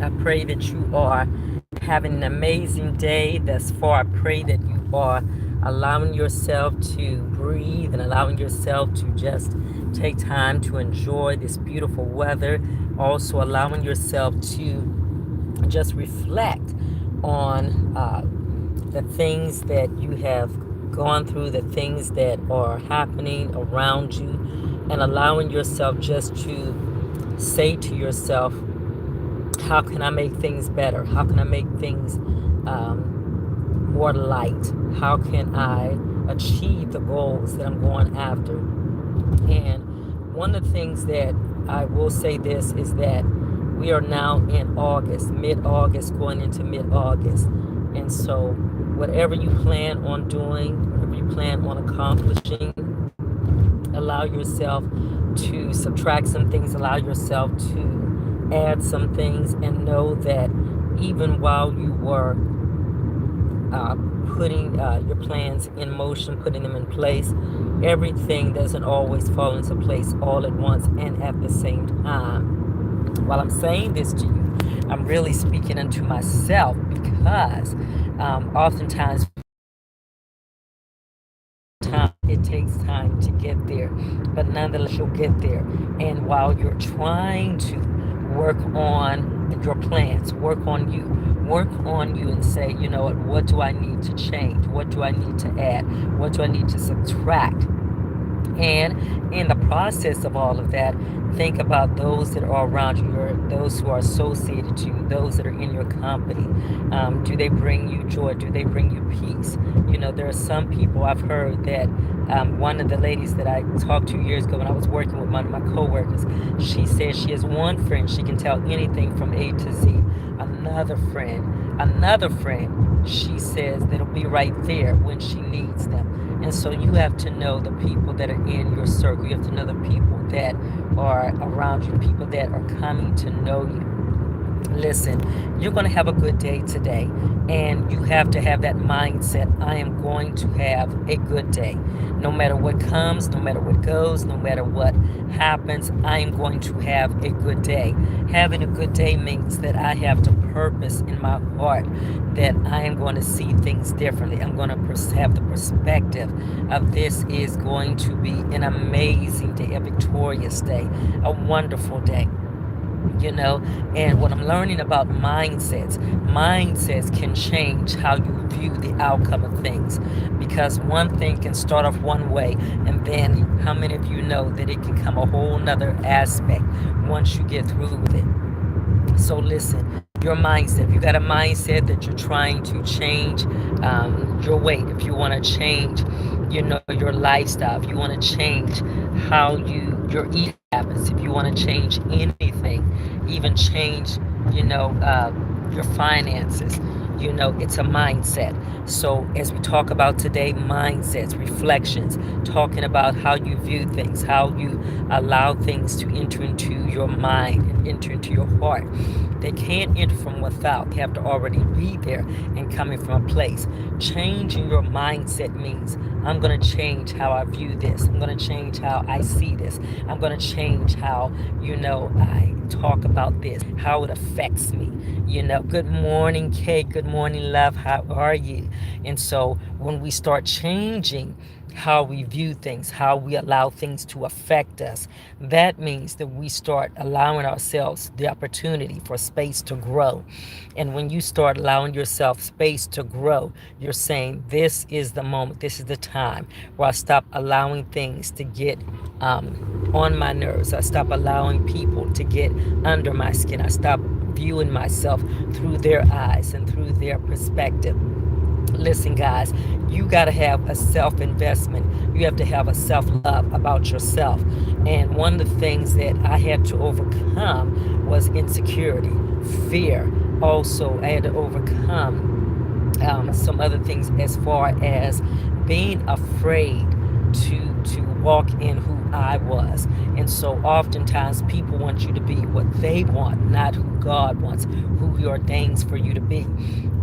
I pray that you are having an amazing day thus far. I pray that you are allowing yourself to breathe and allowing yourself to just take time to enjoy this beautiful weather. Also, allowing yourself to just reflect on the things that you have gone through, the things that are happening around you, and allowing yourself just to say to yourself, how can I make things better? How can I make things more light? How can I achieve the goals that I'm going after? And one of the things that I will say this is that we are now in August, mid-August, going into mid-August. And so whatever you plan on doing, whatever you plan on accomplishing, allow yourself to subtract some things, allow yourself to add some things, and know that even while you were uh, putting your plans in motion, putting them in place, everything doesn't always fall into place all at once and at the same time. While I'm saying this to you, I'm really speaking unto myself because oftentimes it takes time to get there, but nonetheless you'll get there. And while you're trying to work on your plans, work on you and say, you know what do I need to change? What do I need to add? What do I need to subtract? And in the process of all of that, think about those that are around you, or those who are associated to you, those that are in your company. Do they bring you joy? Do they bring you peace? You know, there are some people I've heard that one of the ladies that I talked to years ago when I was working with one of my coworkers, she says she has one friend she can tell anything from A to Z. Another friend, she says that'll be right there when she needs them. And so you have to know the people that are in your circle. You have to know the people that are around you, people that are coming to know you. Listen, you're going to have a good day today, and you have to have that mindset. I am going to have a good day. No matter what comes, no matter what goes, no matter what happens, I am going to have a good day. Having a good day means that I have the purpose in my heart that I am going to see things differently. I'm going to have the perspective of this is going to be an amazing day, a victorious day, a wonderful day. You know, and what I'm learning about mindsets can change how you view the outcome of things, because one thing can start off one way, and then how many of you know that it can come a whole nother aspect once you get through with it? So listen, your mindset. If you got a mindset that you're trying to change your weight, if you want to change, you know, your lifestyle, if you want to change how your eating habits, if you want to change anything, even change, you know, your finances. You know, it's a mindset. So, as we talk about today, mindsets, reflections, talking about how you view things, how you allow things to enter into your mind and enter into your heart. They can't enter from without. They have to already be there and coming from a place. Changing your mindset means I'm going to change how I view this. I'm going to change how I see this. I'm going to change how, you know, I talk about this, how it affects me. You know, good morning, Kate. Good morning, love. How are you? And so when we start changing how we view things, how we allow things to affect us, that means that we start allowing ourselves the opportunity for space to grow. And when you start allowing yourself space to grow, you're saying, this is the moment, this is the time where I stop allowing things to get on my nerves. I stop allowing people to get under my skin. I stop viewing myself through their eyes and through their perspective. Listen, guys, you got to have a self investment. You have to have a self love about yourself. And one of the things that I had to overcome was insecurity, fear. Also, I had to overcome some other things as far as being afraid to walk in who I was. And so oftentimes people want you to be what they want, not who God wants, who He ordains for you to be.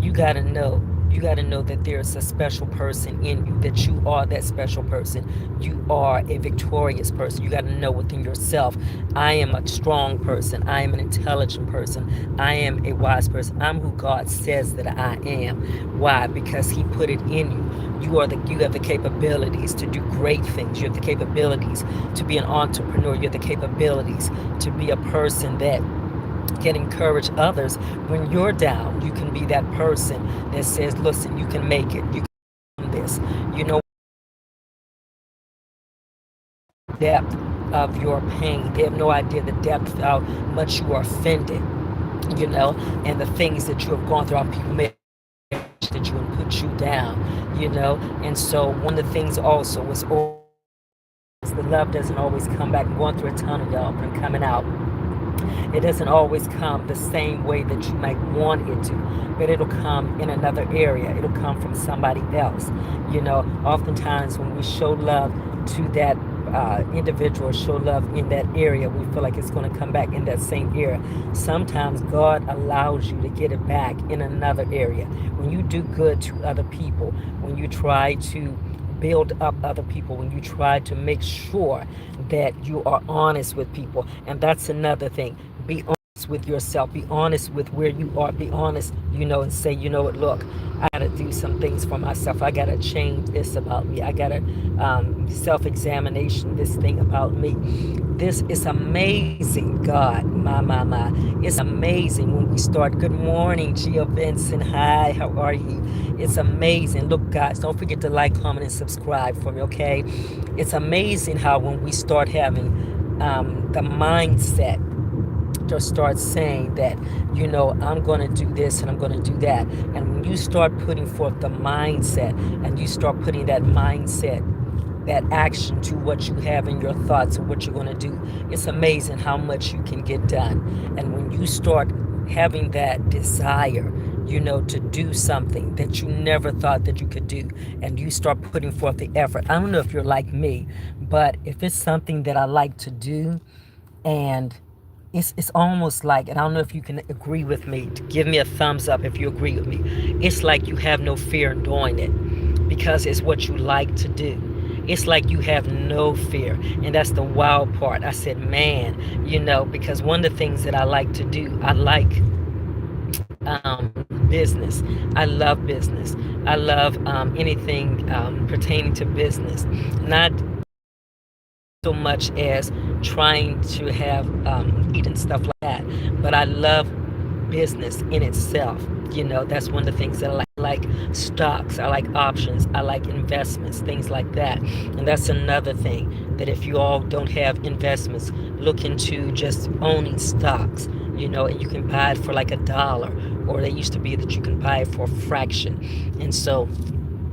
You got to know You got to know that there's a special person in you, that you are that special person. You are a victorious person. You got to know within yourself, I am a strong person. I am an intelligent person. I am a wise person. I'm who God says that I am. Why? Because He put it in you. You have the capabilities to do great things. You have the capabilities to be an entrepreneur. You have the capabilities to be a person that can encourage others when you're down. You can be that person that says, listen, you can make it. You can do this. You know, depth of your pain. They have no idea the depth of how much you are offended, you know, and the things that you have gone through, how people may that you and put you down, you know. And so one of the things also was the love doesn't always come back. I'm going through a tunnel, y'all, but I'm coming out. It doesn't always come the same way that you might want it to, but it'll come in another area. It'll come from somebody else. You know, oftentimes when we show love to that individual, show love in that area, we feel like it's going to come back in that same area. Sometimes God allows you to get it back in another area. When you do good to other people, when you try to build up other people, when you try to make sure that you are honest with people. And that's another thing. Be honest with yourself. Be honest with where you are. Be honest, you know, and say, you know what, look, I got to do some things for myself. I got to change this about me. I got to self-examination this thing about me. This is amazing, God. My. It's amazing when we start. Good morning, Gia Benson. Hi, how are you? It's amazing. Look, guys, don't forget to like, comment, and subscribe for me, okay? It's amazing how when we start having the mindset to start saying that, you know, I'm going to do this and I'm going to do that. And when you start putting forth the mindset and you start putting that mindset, that action to what you have in your thoughts and what you're going to do, it's amazing how much you can get done. And when you start having that desire, you know, to do something that you never thought that you could do, and you start putting forth the effort. I don't know if you're like me, but if it's something that I like to do, and it's almost like, and I don't know if you can agree with me, to give me a thumbs up if you agree with me. It's like you have no fear in doing it because it's what you like to do. It's like you have no fear. And that's the wild part. I said, man, you know, because one of the things that I like to do, I like business. I love business. I love anything pertaining to business. Not so much as trying to have eat and stuff like that, but I love business in itself. You know, that's one of the things that I like. I like stocks, I like options, I like investments, things like that. And that's another thing, that if you all don't have investments, look into just owning stocks. You know, and you can buy it for like $1, or they used to be that you can buy it for a fraction. And so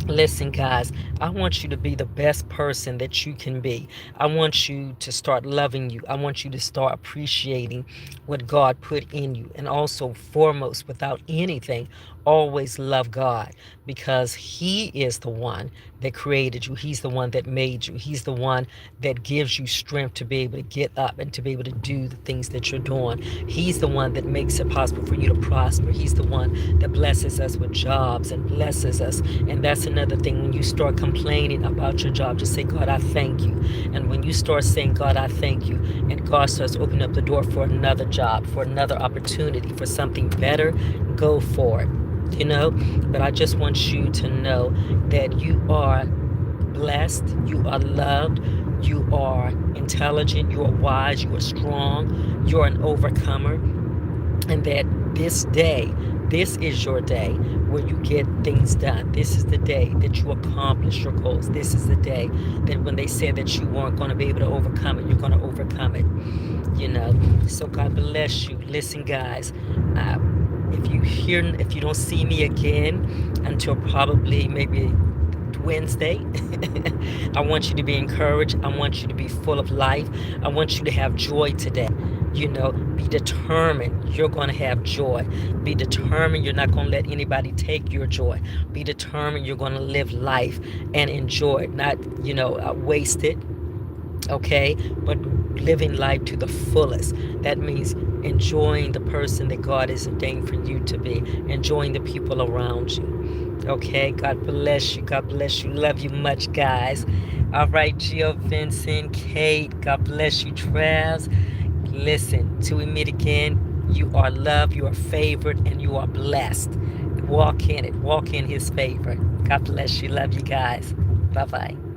listen, guys, I want you to be the best person that you can be. I want you to start loving you. I want you to start appreciating what God put in you. And also, foremost, without anything, always love God, because He is the one that created you. He's the one that made you. He's the one that gives you strength to be able to get up and to be able to do the things that you're doing. He's the one that makes it possible for you to prosper. He's the one that blesses us with jobs and blesses us. And that's another thing. When you start complaining about your job, just say, God, I thank you. And when you start saying, God, I thank you, and God starts opening up the door for another job, for another opportunity, for something better, go for it. You know, but I just want you to know that you are blessed, you are loved, you are intelligent, you are wise, you are strong, you're an overcomer, and that this day, this is your day where you get things done. This is the day that you accomplish your goals. This is the day that when they said that you weren't going to be able to overcome it, you're going to overcome it. You know, so God bless you. Listen, guys, uh, if you don't see me again until probably maybe Wednesday, I want you to be encouraged. I want you to be full of life. I want you to have joy today. You know, be determined. You're going to have joy. Be determined. You're not going to let anybody take your joy. Be determined. You're going to live life and enjoy it, not, you know, waste it. okay? But living life to the fullest. That means enjoying the person that God has ordained for you to be, enjoying the people around you. Okay, God bless you. God bless you. Love you much, guys. All right, Jill, Vincent, Kate, God bless you, Travs. Listen, till we meet again, you are loved, you are favored, and you are blessed. Walk in it, walk in His favor. God bless you. Love you guys. Bye bye.